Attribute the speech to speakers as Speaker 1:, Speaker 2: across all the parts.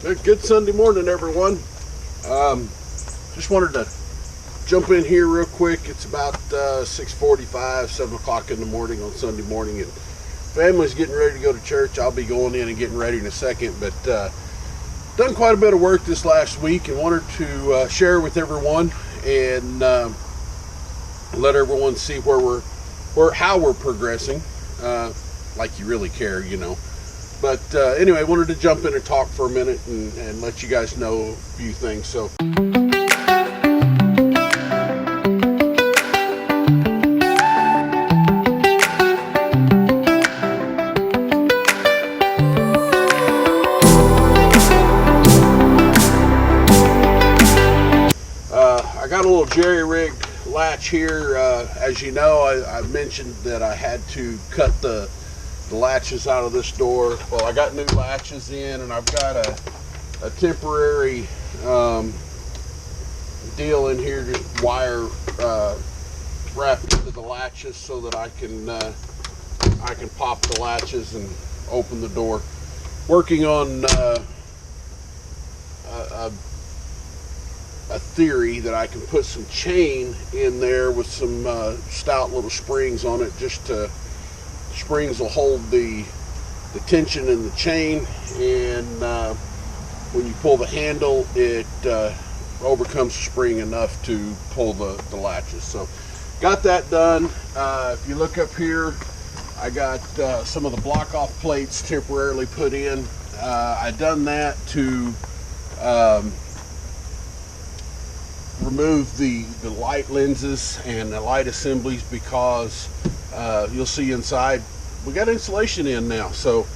Speaker 1: Good Sunday morning, everyone. Just wanted to jump in here real quick. It's about 6:45, 7 o'clock in the morning on Sunday morning, and family's getting ready to go to church. I'll be going in and getting ready in a second, but done quite a bit of work this last week and wanted to share with everyone and let everyone see how we're progressing, like you really care, you know. But anyway, wanted to jump in and talk for a minute and let you guys know a few things. So I got a little jerry-rigged latch here. As you know, I mentioned that I had to cut the latches out of this door. Well, I got new latches in, and I've got a temporary deal in here, just wire wrapped into the latches so that I can pop the latches and open the door. Working on a theory that I can put some chain in there with some stout little springs on it, just to springs will hold the tension in the chain, and when you pull the handle, it overcomes the spring enough to pull the latches. So got that done. If you look up here, I got some of the block off plates temporarily put in. I done that to remove the light lenses and the light assemblies, because you'll see inside we got insulation in now, so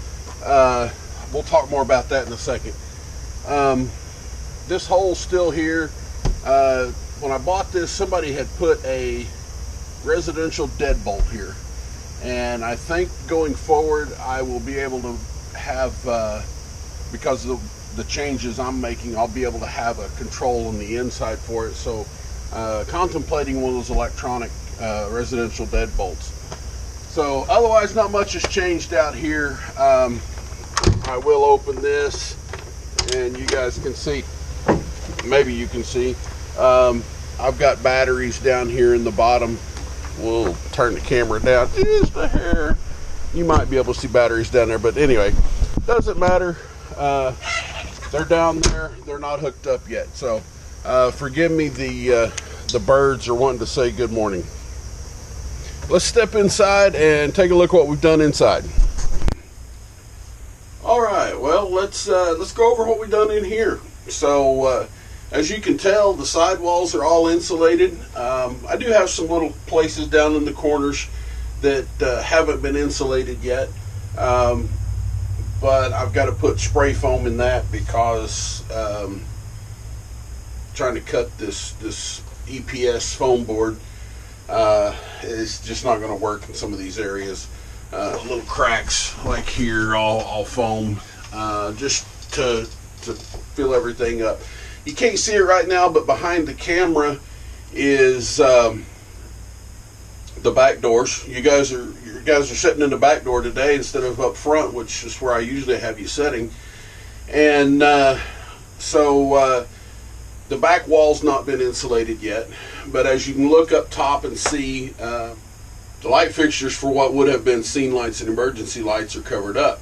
Speaker 1: we'll talk more about that in a second. This hole's still here. When I bought this, somebody had put a residential deadbolt here, and I think going forward I will be able to have, because of the changes I'm making, I'll be able to have a control on the inside for it. So contemplating one of those electronic residential deadbolts. So otherwise, not much has changed out here. I will open this, and you guys can see, maybe you can see, I've got batteries down here in the bottom. We'll turn the camera down just a hair. You might be able to see batteries down there, but anyway, doesn't matter. They're down there. They're not hooked up yet. So forgive me, the birds are wanting to say good morning. Let's step inside and take a look at what we've done inside. All right, well, let's go over what we've done in here. So as you can tell, the side walls are all insulated. I do have some little places down in the corners that haven't been insulated yet, but I've got to put spray foam in that because trying to cut this EPS foam board is just not going to work in some of these areas. Little cracks like here, all foam, just to fill everything up. You can't see it right now, but behind the camera is the back doors. You guys are sitting in the back door today instead of up front, which is where I usually have you sitting. And so the back wall's not been insulated yet, but as you can look up top and see, the light fixtures for what would have been scene lights and emergency lights are covered up.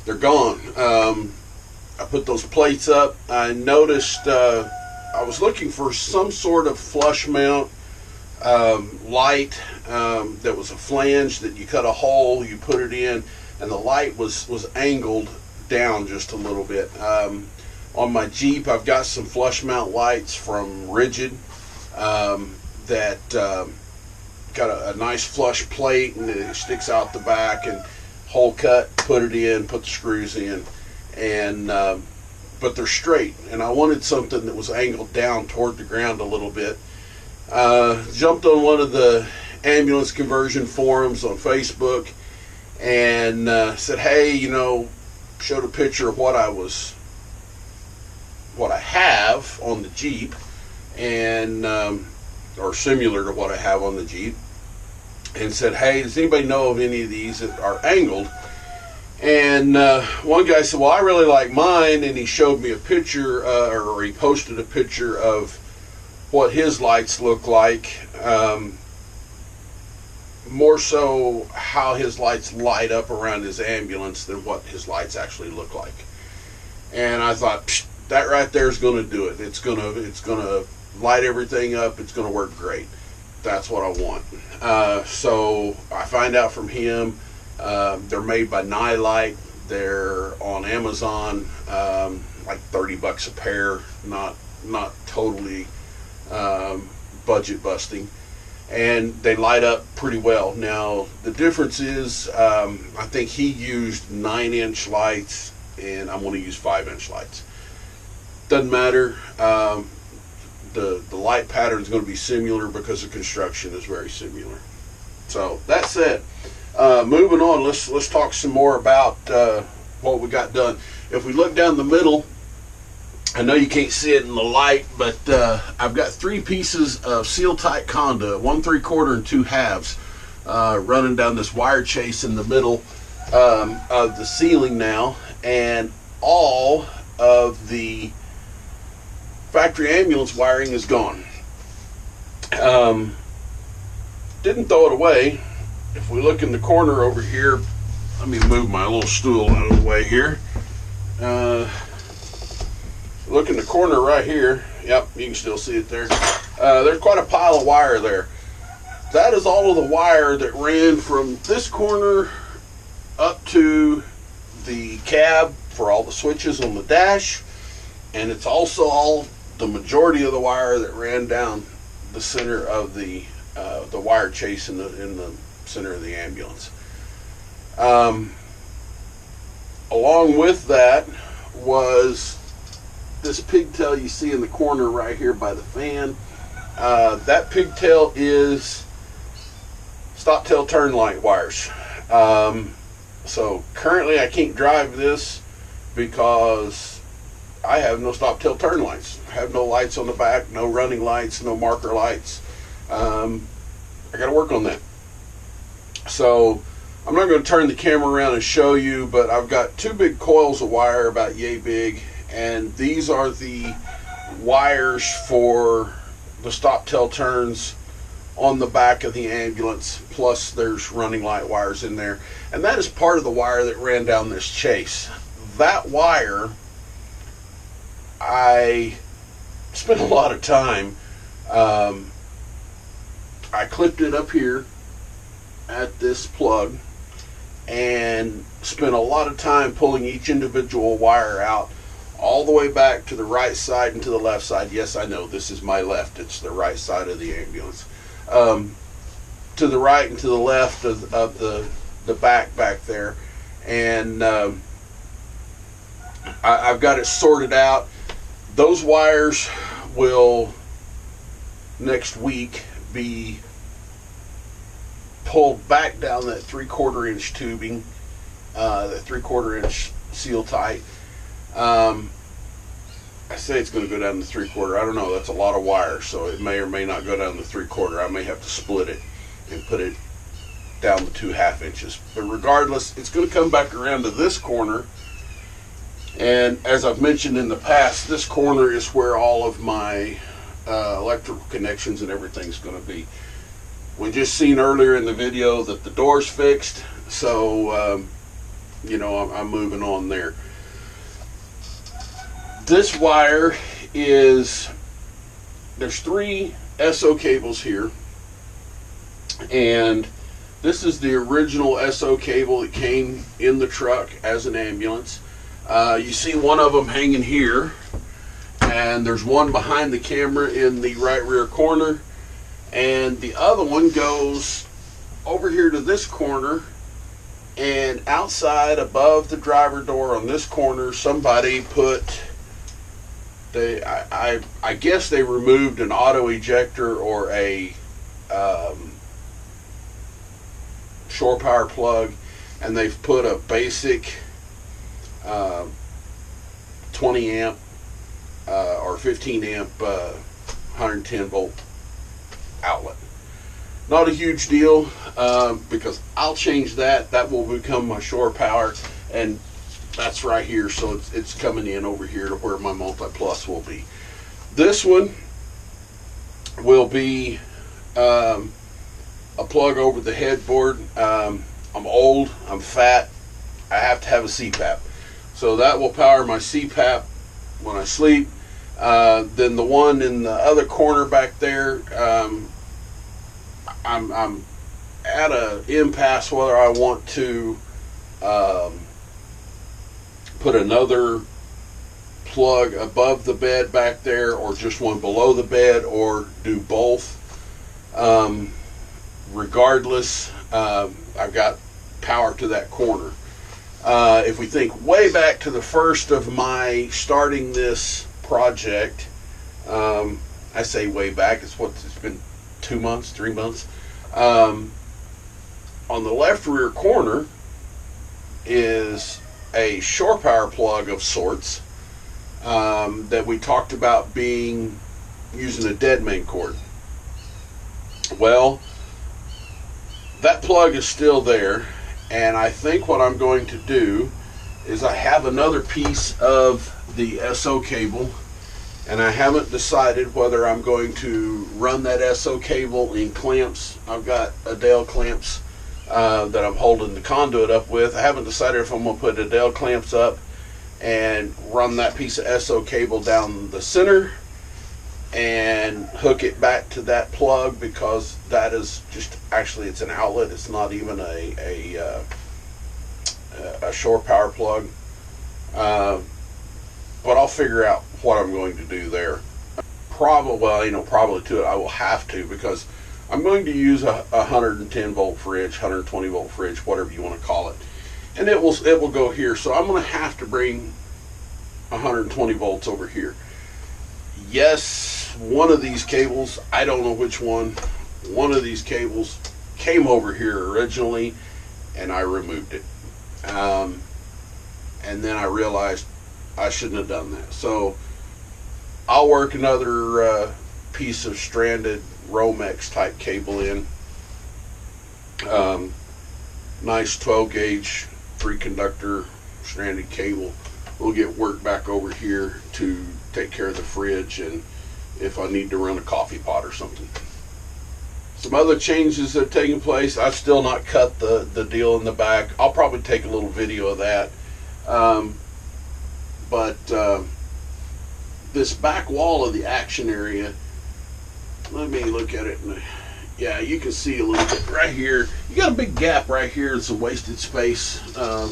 Speaker 1: They're gone. I put those plates up. I noticed I was looking for some sort of flush mount light that was a flange that you cut a hole, you put it in, and the light was angled down just a little bit. On my Jeep, I've got some flush mount lights from Rigid that got a nice flush plate, and it sticks out the back, and hole cut, put it in, put the screws in, and but they're straight, and I wanted something that was angled down toward the ground a little bit. Jumped on one of the ambulance conversion forums on Facebook and said, hey, you know, showed a picture of what I have on the Jeep, and or similar to what I have on the Jeep, and said, hey, does anybody know of any of these that are angled? And one guy said, well, I really like mine, and he showed me a picture, or he posted a picture of what his lights look like. More so how his lights light up around his ambulance than what his lights actually look like. And I thought, that right there is going to do it. It's going to light everything up. It's going to work great. That's what I want. So I find out from him, they're made by Nightlight. They're on Amazon, like $30 a pair. Not totally budget busting, and they light up pretty well. Now the difference is, I think he used 9-inch lights, and I'm going to use 5-inch lights. Doesn't matter. The light pattern is going to be similar because the construction is very similar. So that said, moving on, let's talk some more about what we got done. If we look down the middle, I know you can't see it in the light, but I've got 3 pieces of seal-tight conduit, 1 3/4 and 2 halves, running down this wire chase in the middle of the ceiling now, and all of the factory ambulance wiring is gone. Didn't throw it away. If we look in the corner over here, let me move my little stool out of the way here. Look in the corner right here. Yep, you can still see it there. There's quite a pile of wire there. That is all of the wire that ran from this corner up to the cab for all the switches on the dash, and it's also the majority of the wire that ran down the center of the wire chase in the center of the ambulance. Along with that was this pigtail you see in the corner right here by the fan. That pigtail is stop tail turn light wires. So currently I can't drive this because I have no stop tail turn lights. I have no lights on the back, no running lights, no marker lights. I got to work on that. So I'm not going to turn the camera around and show you, but I've got 2 big coils of wire about yay big, and these are the wires for the stop tail turns on the back of the ambulance, plus there's running light wires in there, and that is part of the wire that ran down this chase. That wire, I spent a lot of time. I clipped it up here at this plug and spent a lot of time pulling each individual wire out all the way back to the right side and to the left side. Yes, I know this is my left, it's the right side of the ambulance. To the right and to the left of the back there, and I've got it sorted out. Those wires will next week be pulled back down that 3/4 inch tubing, that 3/4 inch seal tight. I say it's going to go down to 3/4. I don't know. That's a lot of wire, so it may or may not go down to 3/4. I may have to split it and put it down to 2 1/2 inches. But regardless, it's going to come back around to this corner. And as I've mentioned in the past, this corner is where all of my electrical connections and everything's going to be. We just seen earlier in the video that the door's fixed, so you know, I'm moving on there. This wire is, there's 3 SO cables here, and this is the original SO cable that came in the truck as an ambulance. You see one of them hanging here, and there's one behind the camera in the right rear corner, and the other one goes over here to this corner, and outside above the driver door on this corner somebody put, I guess they removed an auto ejector or a shore power plug, and they've put a basic 20 amp or 15 amp 110 volt outlet. Not a huge deal, because I'll change that. That will become my shore power, and that's right here, so it's coming in over here to where my multi-plus will be. This one will be a plug over the headboard. I'm old, I'm fat, I have to have a CPAP. So that will power my CPAP when I sleep. Then the one in the other corner back there, I'm at an impasse whether I want to put another plug above the bed back there, or just one below the bed, or do both. Regardless, I've got power to that corner. If we think way back to the first of my starting this project, I say way back, it's been 2 months, 3 months. On the left rear corner is a shore power plug of sorts that we talked about using a dead main cord. Well, that plug is still there, and I think what I'm going to do is I have another piece of the SO cable, and I haven't decided whether I'm going to run that SO cable in clamps. I've got Adele clamps that I'm holding the conduit up with. I haven't decided if I'm going to put Adele clamps up and run that piece of SO cable down the center and hook it back to that plug, because that is just, actually it's an outlet, it's not even a shore power plug. But I'll figure out what I'm going to do there. Probably to it, I will have to, because I'm going to use a 110 volt fridge, 120 volt fridge, whatever you want to call it, and it will go here. So I'm going to have to bring 120 volts over here. Yes, one of these cables, I don't know which one of these cables came over here originally, and I removed it. And then I realized I shouldn't have done that. So I'll work another piece of stranded Romex type cable in. Nice 12 gauge 3 conductor stranded cable. We'll get work back over here to take care of the fridge, and if I need to run a coffee pot or something. Some other changes that have taken place. I've still not cut the deal in the back. I'll probably take a little video of that. But this back wall of the action area, let me look at it. Yeah, you can see a little bit right here. You got a big gap right here. It's a wasted space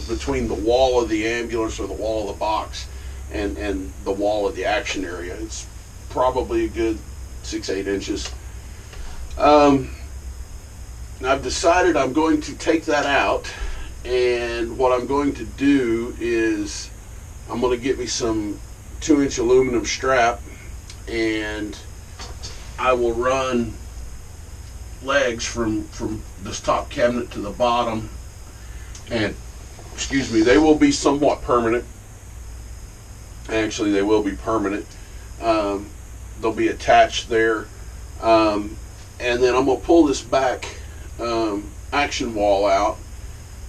Speaker 1: between the wall of the ambulance, or the wall of the box, and the wall of the action area. It's probably a good 6-8 inches. I've decided I'm going to take that out, and what I'm going to do is I'm going to get me some 2-inch aluminum strap, and I will run legs from this top cabinet to the bottom, and excuse me, they will be somewhat permanent. Actually, they will be permanent. They'll be attached there, and then I'm going to pull this back action wall out,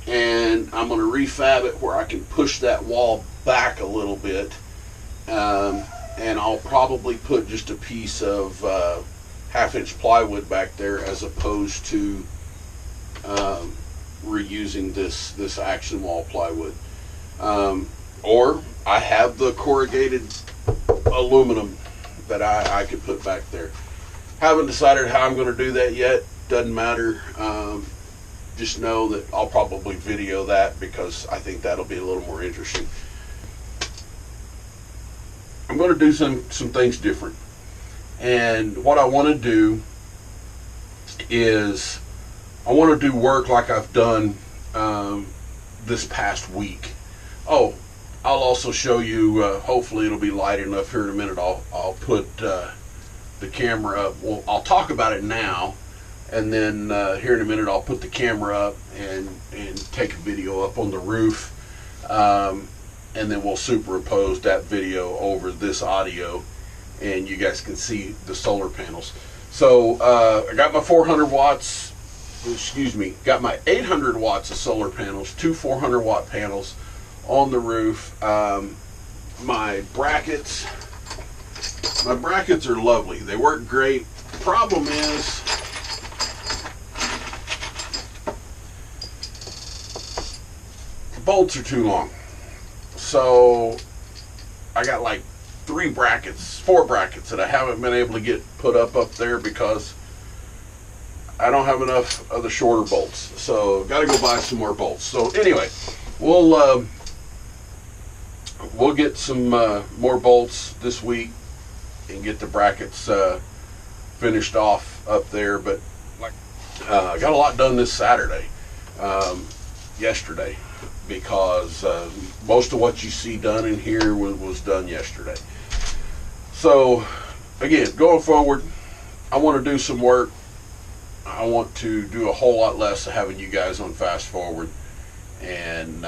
Speaker 1: and I'm going to refab it where I can push that wall back a little bit, and I'll probably put just a piece of 1/2-inch plywood back there, as opposed to reusing this action wall plywood. Or I have the corrugated aluminum that I could put back there. Haven't decided how I'm going to do that yet. Doesn't matter. Just know that I'll probably video that, because I think that'll be a little more interesting. I'm going to do some things different. And what I want to do is I want to do work like I've done this past week. Oh, I'll also show you, hopefully it'll be light enough here in a minute. I'll put the camera up. Well, I'll talk about it now, and then here in a minute I'll put the camera up and take a video up on the roof, and then we'll superimpose that video over this audio, and you guys can see the solar panels. So I got my 400 watts, excuse me, got my 800 watts of solar panels, 2 400 watt panels on the roof. My brackets are lovely. They work great. Problem is, the bolts are too long. So I got like 4 brackets that I haven't been able to get put up there because I don't have enough of the shorter bolts. So got to go buy some more bolts. So anyway, we'll get some more bolts this week and get the brackets finished off up there. But got a lot done this Saturday, yesterday, because most of what you see done in here was done yesterday. So again, going forward, I want to do some work. I want to do a whole lot less of having you guys on fast forward, and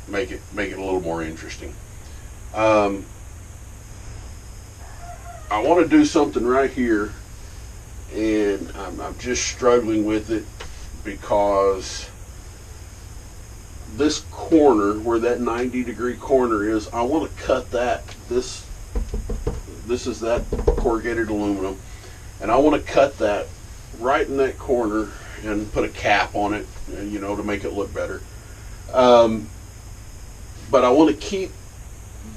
Speaker 1: make it a little more interesting. I want to do something right here, and I'm just struggling with it because this corner, where that 90-degree corner is, I want to cut that. This is that corrugated aluminum, and I want to cut that right in that corner and put a cap on it, you know, to make it look better. But I want to keep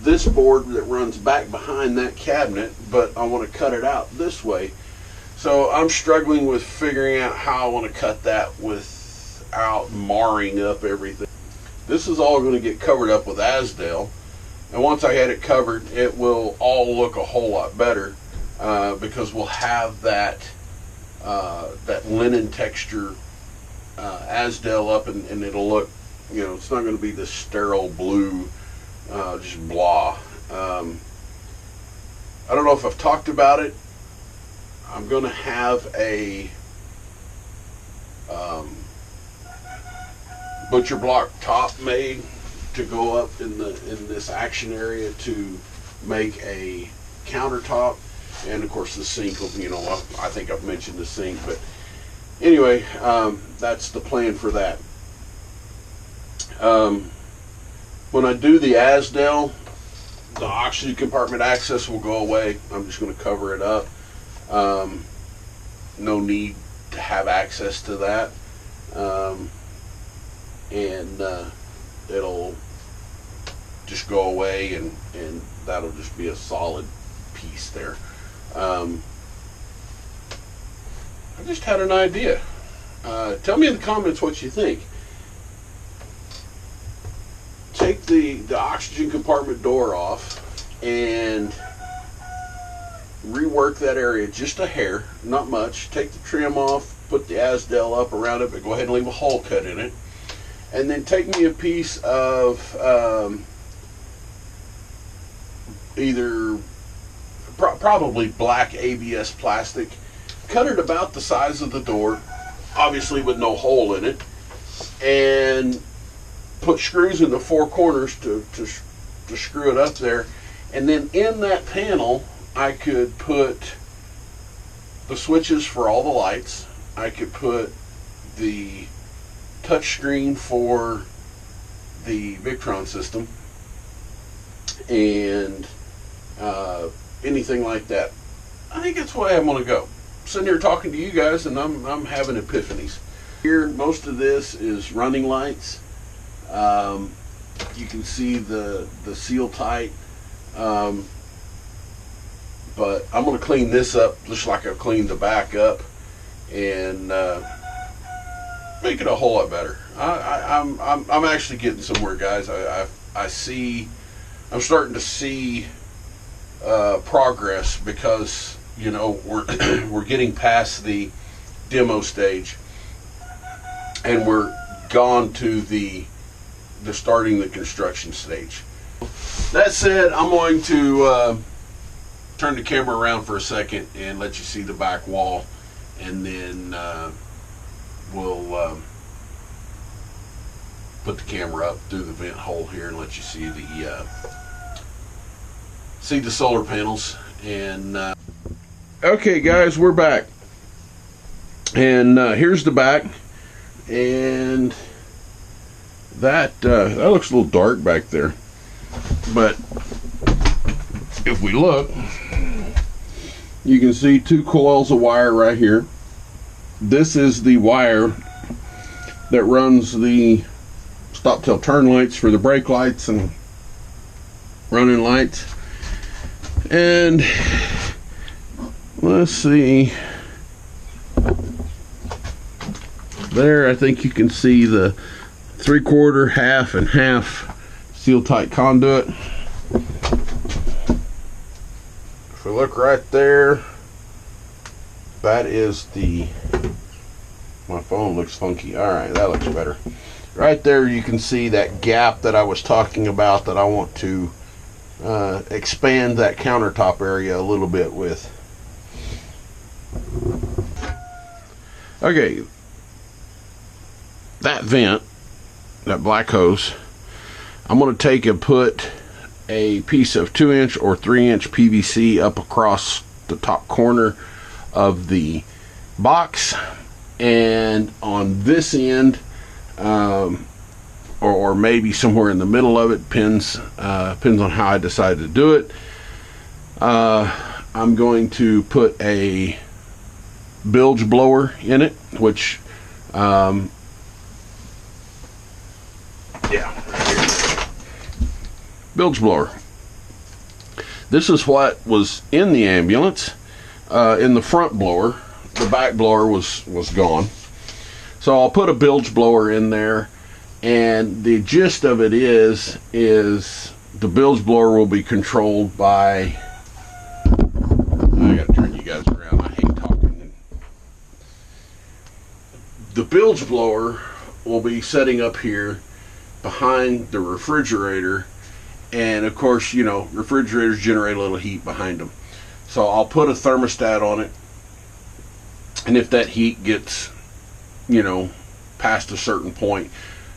Speaker 1: this board that runs back behind that cabinet, but I want to cut it out this way. So I'm struggling with figuring out how I want to cut that without marring up everything. This is all going to get covered up with Azdel, and once I had it covered, it will all look a whole lot better, because we'll have that linen texture Azdel up, and it'll look, you know, it's not going to be this sterile blue, just blah. I don't know if I've talked about it. I'm going to have a butcher block top made to go up in this action area to make a countertop, and of course the sink will, you know, I think I've mentioned the sink, but anyway, that's the plan for that. When I do the Azdel, the oxygen compartment access will go away. I'm just going to cover it up. No need to have access to that, and it'll just go away, and that'll just be a solid piece there. I just had an idea. Tell me in the comments what you think. Take the oxygen compartment door off and rework that area just a hair, not much. Take the trim off, put the Azdel up around it, but go ahead and leave a hole cut in it. And then take me a piece of probably black ABS plastic, cut it about the size of the door, obviously with no hole in it, and put screws in the 4 corners to screw it up there. And then in that panel, I could put the switches for all the lights. I could put the touch screen for the Victron system, and anything like that. I think that's the way I'm going to go. Sitting here talking to you guys, and I'm having epiphanies. Here, most of this is running lights. You can see the seal tight, but I'm going to clean this up just like I cleaned the back up, and make it a whole lot better. I'm actually getting somewhere, guys. I'm starting to see progress, because, you know, we're getting past the demo stage, and we're gone to the starting the construction stage. That said, I'm going to turn the camera around for a second and let you see the back wall, and then we'll put the camera up through the vent hole here and let you see the solar panels. And okay, guys, we're back, and here's the back, and that looks a little dark back there, but if we look, you can see 2 coils of wire right here. This is the wire that runs the stop till turn lights for the brake lights and running lights. And let's see, there I think you can see the 3/4, half, and half seal tight conduit. If we look right there, that is the, my phone looks funky. All right, that looks better. Right there you can see that gap that I was talking about, that I want to expand that countertop area a little bit with. Okay, that vent, that black hose, I'm going to take and put a piece of 2-inch or 3-inch PVC up across the top corner of the box, and on this end, or maybe somewhere in the middle of it, depends on how I decide to do it. I'm going to put a bilge blower in it, which yeah, bilge blower. This is what was in the ambulance, in the front blower. The back blower was gone. So I'll put a bilge blower in there, and the gist of it is the bilge blower will be controlled by, I gotta turn you guys around, I hate talking. The bilge blower will be setting up here behind the refrigerator, and of course, you know, refrigerators generate a little heat behind them. So I'll put a thermostat on it, and if that heat gets, you know, past a certain point,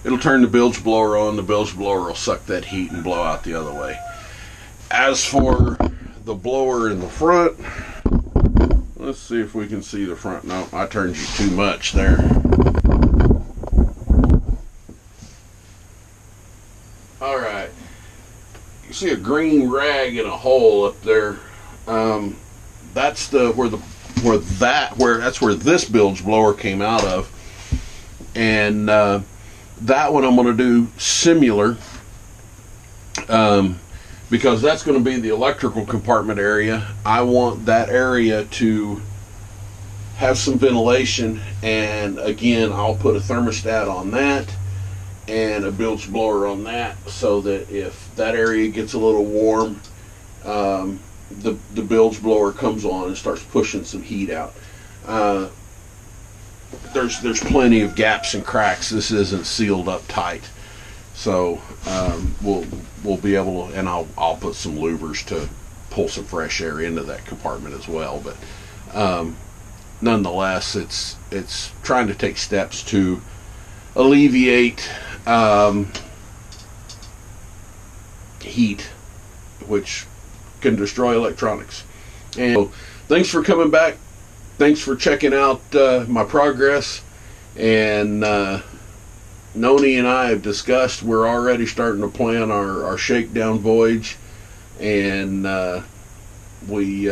Speaker 1: it'll turn the bilge blower on. The bilge blower will suck that heat and blow out the other way. As for the blower in the front, let's see if we can see the front. No, I turned you too much there. All right, you see a green rag in a hole up there. That's where this bilge blower came out of, and that one I'm going to do similar, because that's going to be the electrical compartment area. I want that area to have some ventilation, and again, I'll put a thermostat on that and a bilge blower on that, so that if that area gets a little warm, the bilge blower comes on and starts pushing some heat out. There's plenty of gaps and cracks. This isn't sealed up tight, so we'll be able to, and I'll put some louvers to pull some fresh air into that compartment as well. But nonetheless, it's trying to take steps to alleviate heat, which can destroy electronics. And so, thanks for coming back. Thanks for checking out my progress. And Noni and I have discussed, we're already starting to plan our shakedown voyage, and we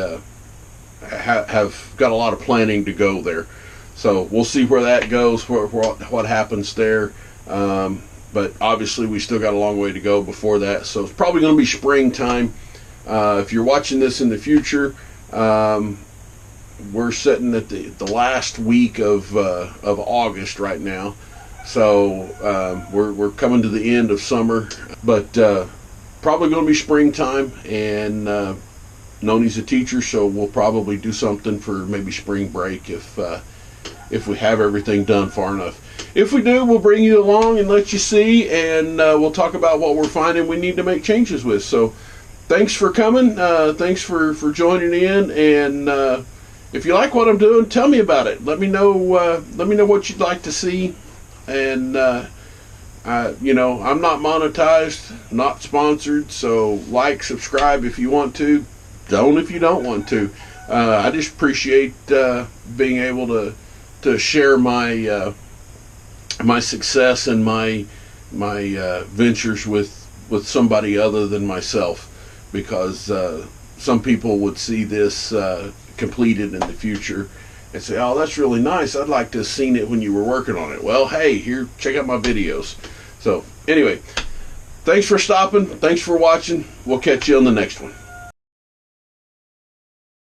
Speaker 1: have got a lot of planning to go there. So we'll see where that goes, what happens there. But obviously we still got a long way to go before that. So it's probably going to be springtime. If you're watching this in the future, we're sitting at the last week of August right now. So we're coming to the end of summer, but probably going to be springtime. And Noni's a teacher, so we'll probably do something for maybe spring break if we have everything done far enough. If we do, we'll bring you along and let you see, and we'll talk about what we're finding we need to make changes with. So thanks for coming. Thanks for joining in. And if you like what I'm doing, tell me about it. Let me know what you'd like to see. And you know, I'm not monetized, not sponsored. So like, subscribe if you want to. Don't if you don't want to. I just appreciate being able to share my my success and my ventures with somebody other than myself, because some people would see this completed in the future and say, oh, that's really nice, I'd like to have seen it when you were working on it. Well, hey, here, check out my videos. So anyway, thanks for stopping, thanks for watching, we'll catch you on the next one.